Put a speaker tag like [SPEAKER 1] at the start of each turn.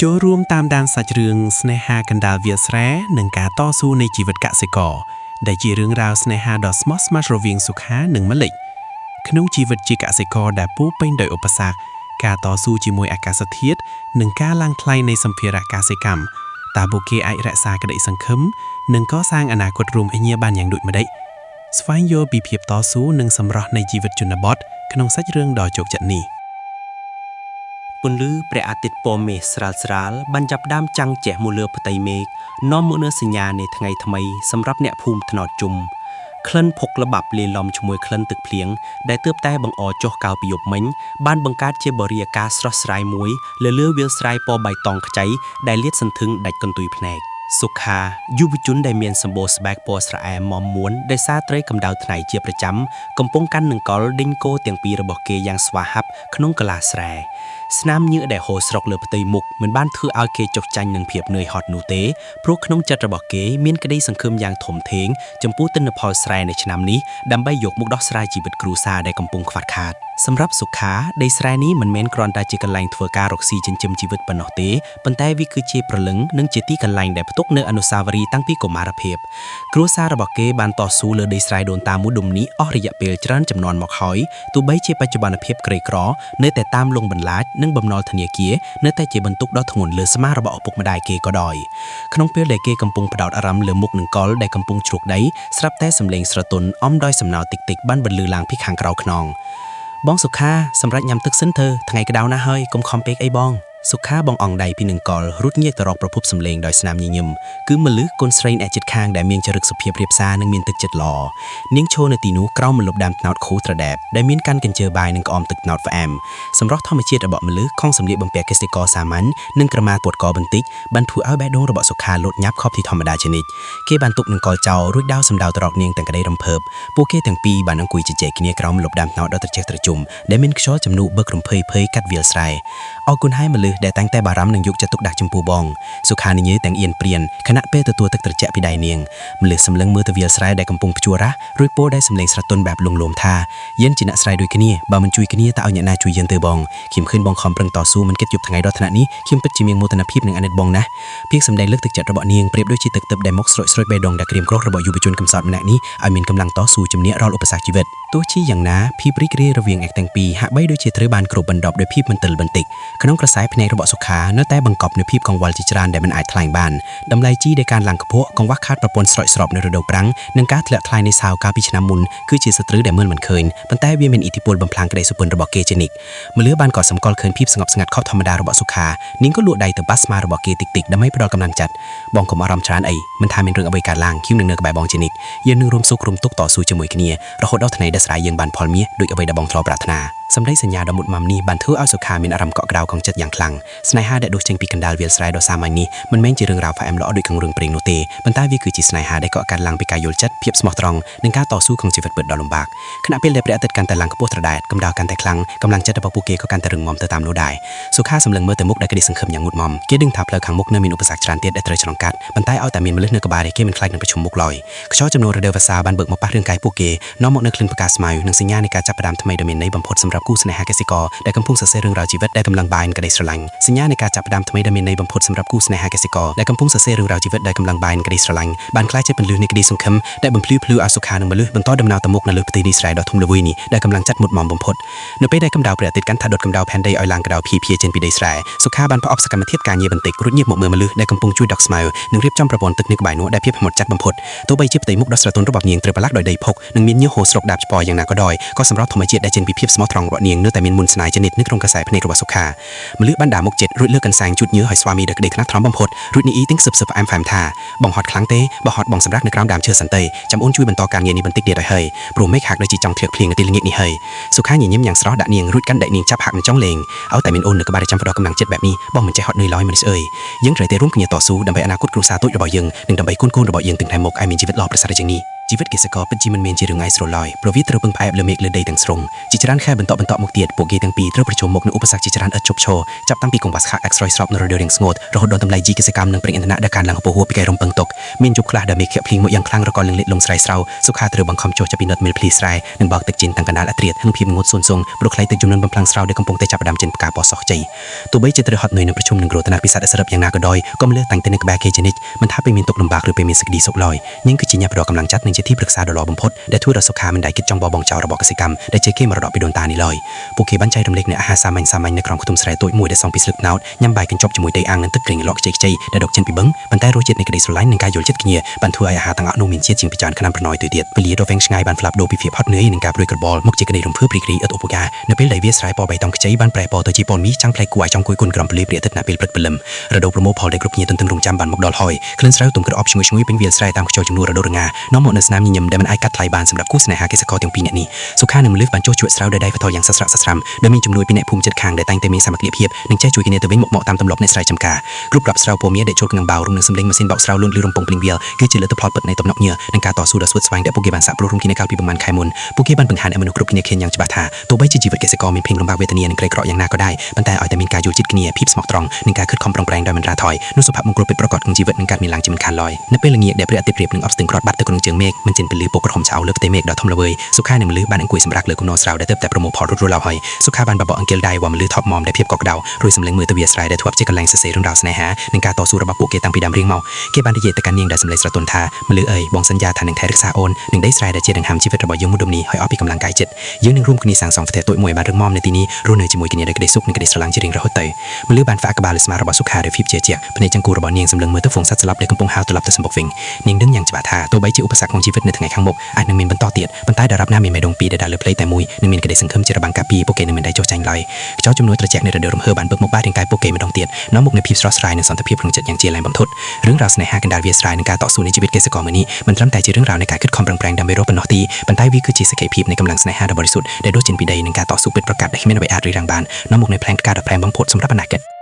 [SPEAKER 1] ចូលរួមតាមដានសាច់រឿងស្នេហាកណ្ដាលវាលស្រែនិងការតស៊ូនៃជីវិតកសិករដែលជារឿងរ៉ាវស្នេហាដ៏ស្មោះស្ម័គ្ររវាងសុខានិងមលិកក្នុងជីវិតជាកសិករដែលពោរពេញដោយឧបសគ្គការតស៊ូជាមួយអាកាសធាតុនិងការឡើងថ្លៃនៃសម្ភារៈកសិកម្មតើពួកគេអាចរក្សាក្តីសង្ឃឹមនិងកសាងអនាគតរួមគ្នាបានយ៉ាងដូចម្តេចស្វែងយល់ពីភាពតស៊ូនិងសម្រស់នៃជីវិតជនបទក្នុងសាច់រឿងដ៏ជោគជ័យនេះព
[SPEAKER 2] ន្លឺព្រះអាទិត្យពណ៌មាសស្រាលៗបានចាប់ផ្ដើមចាំងជះមកលើផ្ទៃមេឃនាំមកនូវសញ្ញានៃថ្ងៃថ្មីសម្រាប់អ្នកភូមិថ្នោតជុំក្លិនភុកល្បាប់លាយឡំជាមួយក្លិនទឹកភ្លៀងដែលទើបតែបង្អចុះកាលពីយប់មិញបានបង្កើតជាបរិយាកាសស្រស់ស្រាយមួយលើវាលស្រែពណ៌បៃតងខ្ចីដែលលាតសន្ធឹងដាច់កន្ទុយភ្នែកសុខាយុវជនដែលមានសម្បូរស្បែកពណ៌ស្រអែមមមួនដោយសារត្រីកម្ដៅថ្ងៃជាប្រចាំកំពុងកាន់នឹងកលដេញគោទាំងពីររបស់គេយ៉ាងស្វាហាប់ក្នុងកន្លះស្រែស្នាមញើសដែលហូរស្រកលើផ្ទៃមុខមិនបានធ្វើឲ្យគេចុះចាញ់នឹងភាពនឿយហត់នោះទេព្រោះក្នុងចិត្តរបស់គេមានក្តីសង្ឃឹមយ៉ាងធំធេងចំពោះទិន្នផលស្រែនៅឆ្នាំនេះដើម្បីយកមកដោះស្រាយជីវិតគ្រួសារដែលកំពុងខ្វះខាតសម្រាប់សុខាដីស្រែនេះមិនមែនគ្រាន់តែជាកន្លែងធ្វើការរកស៊ីចិញ្ចឹមជីវិតប៉ុណ្ណោះទេប៉ុន្តែវាគឺជាព្រលឹងនិងជាទីកន្លែងដែលផ្ទុកនូវអនុស្សាវរីយ៍តាំងពីកុមារភាពគ្រួសាររបស់គេបានតស៊ូលើដីស្រែដូនតាមួយដុំនេះអស់រយៈពេលច្រើនចំនួនមកហើយទោះបីជាបច្ចុប្បន្នភាពក្រីក្រនៅតែតាមលងបន្លាចនិងបំណុលធនាគារនៅតែជាបន្ទុកដ៏ធ្ងន់លើស្មារបស់ឪពុកម្ដាយគេក៏ដោយក្នុងពេលដែលគេកំពុងផ្ដោតអារម្មណ៍លើមុខនឹងកលដែលកំពុងជ្រោកដីស្រាប់តែសម្លេងស្រទន់អំដោយសំណោតិចតិចបានបន្លឺឡើងពីខាងក្រៅខ្នងបងសុខាសម្រាប់ញ៉ាំទឹកសិនធ្វើថ្ងៃក្តៅណាស់ហើយកុំខំពេកអីបងសុខាបងអងដៃពីនឹងកលរត់ងាកទៅរកប្រភពសម្លេងដោយស្នាមញញឹមគឺមលឹះកូនស្រីអ្នកជិតខាងដែលមានចរិតសុភាពរៀបសារនិងមានទឹកចិត្តល្អនាងឈរនៅទីនោះក្រោមម្លប់ដើមត្នោតខូត្រដែបដែលមានកាន់កញ្ជើបាយនិងក្អមទឹកត្នោតផ្អែមសម្រស់ធម្មជាតិរបស់មលឹះខំសម្លៀកបំពាក់កសិករសាមញ្ញនិងក្រមាពួតកបន្តិចបានធ្វើឲ្យបេះដូងរបស់សុខាលោតញាប់ខប់ពីធម្មតាជានិច្ចគេបានទុកនឹងកលចោលរួចដោតសម្ដៅទៅរកនាងទាំងក្តីរំភើបពួកគេទាំងពីរបានអង្គុយជជែកគ្នាក្រោមម្លប់ដើមត្នោតដ៏ត្រជាក់ត្រជុំដែលមានខ្យល់ជំនួបឹករំភើយកាត់វាលស្រែអរគុណហើយមលឹះដែលតាំងតែបារម្ភនឹងយកចិត្តទុកដាក់ចំពោះបងសុខានិយាយទាំងអៀនព្រានខណៈពេលទទួលទឹកត្រជាក់ពីដៃនាងមលឹះសម្លឹងមើលទៅវាលស្រែដែលកំពុងភ្ជួររ៉ាស់រួចពោលដែលសម្លេងស្រទន់បែបលងលោមថាយើងជាអ្នកស្រែដូចគ្នាបើមិនជួយគ្នាតើឲ្យអ្នកណាជួយយើងទៅបងខ្ញុំឃើញបងខំប្រឹងតស៊ូមិនគិតយប់ថ្ងៃដល់ថ្នាក់នេះខ្ញុំពិតជាមានមោទនភាពនិងអាណិតបងណាស់ពាក្យសម្ដីលើកទឹកចិត្តរបស់នាងប្រៀបដូចជាទឹកទិព្វដែលមកស្រោចបេះដូងដែលក្រៀមក្រោះរបស់យុវជនកំសត់ម្នាក់នេះឲ្យមានកម្លាំងតស៊ូជំនះរាល់ឧបសគ្គជីវិតទោះជាយ៉ាងណាភាពរីករាយរវាងអ្នកទាំងពីរហាក់បីដូចជាត្រូវបានគ្របបណ្ដប់ដោយភាពមិនទិលបន្តិចក្នុងក្រសែភ្នែករបស់សុខានៅតែបង្កប់នូវភាពកង្វល់ជាច្រើនដែលមិនអាចថ្លែងបានតម្លៃជីដែលកើនឡើងខ្ពស់កង្វះខាតប្រព័ន្ធស្រោចស្រពនៅរដូវប្រាំងនិងការធ្លាក់ថ្លៃនៃសាវកាលពីឆ្នាំមុនគឺជាសត្រូវដែលមើលមិនឃើញប៉ុន្តែវាមានឥទ្ធិពលបំផ្លាញក្តីសុបិនរបស់គេជានិច្ចមលឹះបានកត់សម្គាល់ឃើញភាពស្ងប់ស្ងាត់ខុសធម្មតារបស់សុខានាងក៏លក់ដៃទៅប៉ាស្មារបស់គេតិចតិចដើម្បីផ្ដល់កម្លាំងចិត្តបងកុំអារម្មណ៍ច្រើនអីមិនថាមានរឿងអ្វីកើតឡើងខ្ញុំនឹងនៅក្បែរបងជានិច្ចយើងនឹងរួមសុខរួមទុក្ខតស៊ូជាមួយគ្នារហូតដល់ថ្ងៃដែលស្រែយើងបានផលមាសដូចអ្វីដែលបងធ្លាប់ប្រាថ្នាសម្ដីសញ្ញាដ៏មុតមាំនេះបានធ្វើឲ្យសុខាមានអារម្មណ៍កក់ក្ដៅក្នុងចិត្តយ៉ាងខ្លាំងស្នេហាដែលដុសចេញពីកណ្ដាលវាលស្រែដ៏សាមញ្ញនេះមិនមែនជារឿងរ៉ាវផ្អែមល្អដូចក្នុងរឿងព្រេងនោះទេប៉ុន្តែវាគឺជាស្នេហាដែលកក់កើតឡើងពីការយល់ចិត្តភាពស្មោះត្រង់និងការតស៊ូក្នុងជីវិតពិតដ៏លំបាកខណៈពេលដែលព្រះអាទិត្យកាន់តែឡើងខ្ពស់ត្រដែតកម្ដៅកាន់តែខ្លាំងកម្លាំងចិត្តរបស់ពួកគេក៏កាន់តែរឹងមាំទៅតាមនោះដែរសុខាសម្លឹងមើលទៅមុខដែលក្តីសង្ឃឹមយ៉ាងមុតមាំគេដឹងថាផ្លូវខាងមុខនៅមានឧបសគ្គច្រើនទៀតដែលត្រូវឆ្លងកាត់ប៉ុន្តែឲ្យតែមានមលឹះនៅក្បែរគេមិនខ្លាចនឹងប្រឈមមុខឡើយខ្យល់ចំនួនរដូវវស្សាបានបើកមកប៉ះរាងកាយពួកគេនាំមកនូវក្លិនផ្កាស្មៅនិងសញ្ញានៃការចាប់ផ្ដើមថ្មីដ៏មានន័យបំផុតសម្រាប់គូស្នេហាកសិករដែលកំពុងសរសេររឿងរ៉ាវជីវិតដែលកំឡុងបាយក្តីស្រឡាញ់សញ្ញានៃការចាប់ផ្ដើមថ្មីដ៏មានន័យបំផុតសម្រាប់គូស្នេហាកសិករដែលកំពុងសរសេររឿងរ៉ាវជីវិតដែលកំឡុងបាយក្តីស្រឡាញ់បានក្លាយជាពន្លឺនៃក្តីសង្ឃឹមដែលបំភ្លឺឲ្យសុខានិងមលឹះបន្តដំណើរទៅមុខនៅលើផ្ទៃដីស្រែដ៏ធំល្វឹយនេះដែលកំឡុងចាត់មុតមមបំផុតនៅពេលដែលកម្ដៅព្រះអាទិត្យកាន់ថាដុតកម្ដៅផែនដីឲ្យឡើងក្តៅភីចេញពីដីស្រែសុខាបានប្រអប់សកម្មភាពការងារបន្តិចរួចញាប់មកមើលមលឹះដែលកំពុងជួយដកស្មៅនិងរៀបចំប្រព័ន្ធទឹកនៅក្បែរនោះដែលភាពហ្មត់ចាត់បំផុតទោះបីជាផ្ទៃមុខដ៏ស្រទន់របស់នាងត្រូវប្រឡាក់ដោយដីភុកនិងមានញើសហូរស្រកដាបឆ្ពយ៉ាងណាក៏ដោយក៏សម្រស់ធម្មជាតិដែលចេញពីភាពស្មោះត្រង់របស់នាងនៅតែមានមុនស្នេហ៍ចនិតនៅក្នុងខ្សែភ្នែករបស់សុខាមលឹះបានដើរមុខចិត្តរួចលើកកន្សែងជូតញើសឲ្យស្វាមីដោយក្តីខ្នះថ្នមបំផុតរួចនីអ៊ីទាំងសឹបផ្អែមថាបងហត់ខ្លាំងទេបើហត់បងសម្រាប់នៅក្រោមដើមឈើសន្តិចាំអូនជួយបន្តការងារនេះបន្តិចទៀតឲ្យហើយព្រោះមេឃហាក់ដូចជាចង់ធ្លាក់ភ្លៀងនៅទីល្ងាចនេះហើយសុខាញញឹមយ៉ាងស្រស់ដាក់នាងរួចកាន់ដៃនាងចាប់ហាក់មិនចង់លេងឲ្យតែមានអូននៅក្បែរចាំផ្ដល់កម្លាំងចិត្តបែបនេះបងមិនចេះហត់នឿយឡើយមនុស្សអើយយើងត្រូវតែរួមគ្នាតស៊ូដើម្បីអនាគតគ្រួសារតូចរបស់យើងនិងដើម្បីកូនរបស់យើងទាំងតែមកឲ្យមានជីវិតល្អប្រសើរជាងនេះ
[SPEAKER 1] ជីវិតកសិករពិតជាមិនមានជារឿងងាយស្រួលឡើយព្រោះវាត្រូវពឹងផ្អែកលើមេឃលើដីទាំងស្រុងជាច្រើនខែបន្តមកទៀតពួកគេទាំងពីរត្រូវប្រឈមមុខនឹងឧបសគ្គជាច្រើនឥតឈប់ឈរចាប់តាំងពីកង្វះខាតអេកស្រ័យស្រោបនៅរដូវរាំងស្ងួតរហូតដល់តម្លៃជីកសិកម្មនិងប្រេងឥន្ធនៈដែលកើនឡើងហួសហួសពីការរំពឹងទុកមានយប់ខ្លះដែលមេឃភ្លៀងមួយយ៉ាងខ្លាំងរកលនឹងលេខលងស្រែស្រោសុខាត្រូវបង្ខំចុះចាប់ពីណុតមីលភ្លីស្រែនិងបោកទឹកចេញតាំងកណ្ដាលអត្រាហឹងភាពងូតស៊ុនស៊ុងព្រោះខ្លៃទឹកចំនួនបំផ្លាញស្រោដែលកំពុងតែចាប់ផ្ដើមចេញផ្កាពណ៌សជ័យទោះបីជាត្រូវហត់នឿយនឹងប្រជុំនឹងគ្រោះថ្នាក់ពិសាទអសរឹបយ៉ាងណាក៏ដោយក៏មិនលើតាំងទៅនឹងក្បែរគេជានិច្ចមិនថាពេលមានទុក្ខលំបាកឬពេលមានសេចក្តីសុខឡើយនាងគឺជាអ្នកផ្ដល់កម្លាំងចិត្តនិងជាទីប្រឹក្សាដ៏ល្អបំផុតដែលធ្វើឲ្យសុខាមិនដែលគិតចង់បោះបង់ចោលរបស់កសិកម្មដែលជាគេមរតកពីដូនតានេះឡើយពួកគេបានចែករំលែកនូវអាហារសាមញ្ញនៅក្រោមខ្ទមស្រែតូចមួយដែលសង់ពីស្លឹកត្នោតញ៉ាំបាយកញ្ចប់ជាមួយត្រីអាំងនិងទឹកក្រែងលក់ខ្ចីដែលដកចេញពីបឹងប៉ុន្តែរសជាតិនៃក្តីស្រឡាញ់និងការយល់ចិត្តគ្នាបានធ្វើឲ្យអាហារទាំងអស់នោះមានជាតិជាងពីច្រើនឆ្នាំប្រណយទៅទៀតពេលរវែងឆ្ងាយបានផ្លាប់ដូរពីភាពហត់នឿយនិងការព្រួយក្របល់មកជាក្តីរំភើបព្រីក្រីឥតឧបការនៅពេលដែលវាស្រែពណ៌បៃតងខ្ចីបានប្រែពណ៌ទៅជាពណ៌មាសចាំងប្លែកគួរឲ្យចង់គួយគុនក្រំពលាព្រាអាទិត្យនៅពេលព្រឹកព្រលឹមរដូវប្រមូលផលដែលគ្រប់គ្នាទន្ទឹងរង់ចាំបានមកដល់ហើយក្លិនស្រូវទុំក្រអបឈ្ងុយពេញវាលស្រែតាមខ្យល់ជំនួសរដូវរងានាំមកនូវស្នាមញញឹមដែលមិនអាចកាត់ថ្លៃបានសម្រាប់គូស្នេហាកសិករទាំងពីរនាក់នេះសុខានិងមលឹះបានចុះជួបស្រូវដោយដៃផ្ទាល់យ៉ាងសស្រាក់សស្រាំដោយមានជំនួយពីអ្នកភូមិជិតខាងដែលតែងតែមានសាមគ្គីភាពនិងចេះជួយគ្នាទៅវិញមកតាមទម្លាប់អ្នកស្រែចម្ការគ្រប់រាប់ស្រូវពណ៌មាសដែលចូលក្នុងបាវរួមនឹងសម្លេងម៉ាស៊ីនបោកស្រូវលូនលឺរំពងភ្លៀងវាលគឺជាលទ្ធផលពិតនៃទំនុកញើនិងការតស៊ូដ៏ស្វិតស្វាញដែលពួកគេបានសាកព្រោះរួមគ្នាកាលពីប្រហែលខែមុនពួកគេបានបង្ហាញឲ្យមនុស្សគ្រប់គ្នាឃើញយ៉ាងច្បាស់ថាទោះបីជាជីវិតកសិករមានភ័យលំបាកវេទនានិងក្រីក្រយ៉ាងណាក៏ដោយប៉ុន្តែឲ្យតែមានការយល់ចិត្តគ្នាភាពស្មោះត្រង់និងការខិតខំប្រឹងប្រែងដោយមិនរាថយនោះសុភមង្គលពិតប្រាកដក្នុងជីវិតនឹងកើតមានឡើងជាមិនខានឡើយនៅពេលល្ងាចដែលព្រះអាទិត្យព្រាបនឹងអត់ស្ទឹងក្រត់បាត់ទៅក្នុងជើងមេឃមិនចេញពលឺពកក្រហមឆៅលើផ្ទៃមេឃដ៏ធំល្វើយសុខានិងមលឹះបានអង្គុយសម្រាកលើគំនរស្រូវដែលទើបតែប្រមូលផលរួចរាល់ហើយសុខាបានបបកអង្គិលដៃវ៉ាមលឹះថប់មមដែលភាពកក់ក្ដៅរួចសម្លឹងមើលទៅវាស្រែដែលធ្លាប់ជាកន្លែងសរសេររឿងរ៉ាវស្នេហានិងការតស៊ូរបស់ពួកគេតាំងពីដើមរៀងមកគេបាននិយាយទៅកាន់នាងដែលសម្លេងស្រទន់ថាមលឹះអើយបងសន្យាថានឹងថែរក្សាអូននិងដីស្រែដែលជាដង្ហើមជីវិតរបស់យើងមុនដំនេះឲ្យអស់ពីកម្លាំងកាយចិត្តយើងនឹងរួមគ្នាសាងសង់ផ្ទះតូចមួយបានរឹងមាំនៅទីនេះរស់នៅជាមួយគ្នាដោយក្តីសុខនិងក្តីស្រឡាញ់ជារៀងរហូតទៅមលឹះបានផ្អាកក្បាលលើស្មារបស់សុខាដោយភាពជឿជាក់ភ្នែកចង្កូររបស់នាងសម្លឹងមើលទៅហ្វូងសត្វស្លាប់ដែលកំពុងហៅត្រឡប់ទៅសម្បុកវិញនាងដឹងយ៉ាងច្បាស់ថាទោះបីជាឧបសគ្គក្នុងជីវិតនៅថ្ងៃខាងមុខអាចនឹងមានបន្តទៀតប៉ុន្តែដរាបណាមានមេដងពីរដែលដើរលើផ្លូវតែមួយនឹងមានក្តីសង្ឃឹមជារបាំងការពារពួកគេនឹងមិនដែលចុះចាញ់ឡើយខ្យល់ជំនួយត្រជាក់នៃរដូវរំហើបានបឹកមកបារាងកាយពួកគេម្ដងទៀតនាំមកនូវភាពស្រស់ស្រាយនិងសន្តិភាពក្នុងចិត្តយ៉ាងជាលែងបំផុតរឿងរ៉ាវស្នេហាកណ្ដាលវាលស្រែនិងការតស៊ូនៃជីវិតកសិករមួយនេះមិនត្រឹមតែជារឿងរ៉ាវនៃការខិតខំប្រឹងប្រែងដើម្បីរកប៉ុណ្ណោះទេប៉ុន្តែវាគឺជាសក្ខីភាពនៃកម្លាំងស្នេហាដ៏បរិសុទ្ធដែលដួសចេញពីដីនិងការតស៊ូពិតប្រាកដដែលគ្មានអ្វីអាចរារាំងបាននាំមកនូវផែនការដ៏ប្រែបំផុតសម្រាប់អនាគត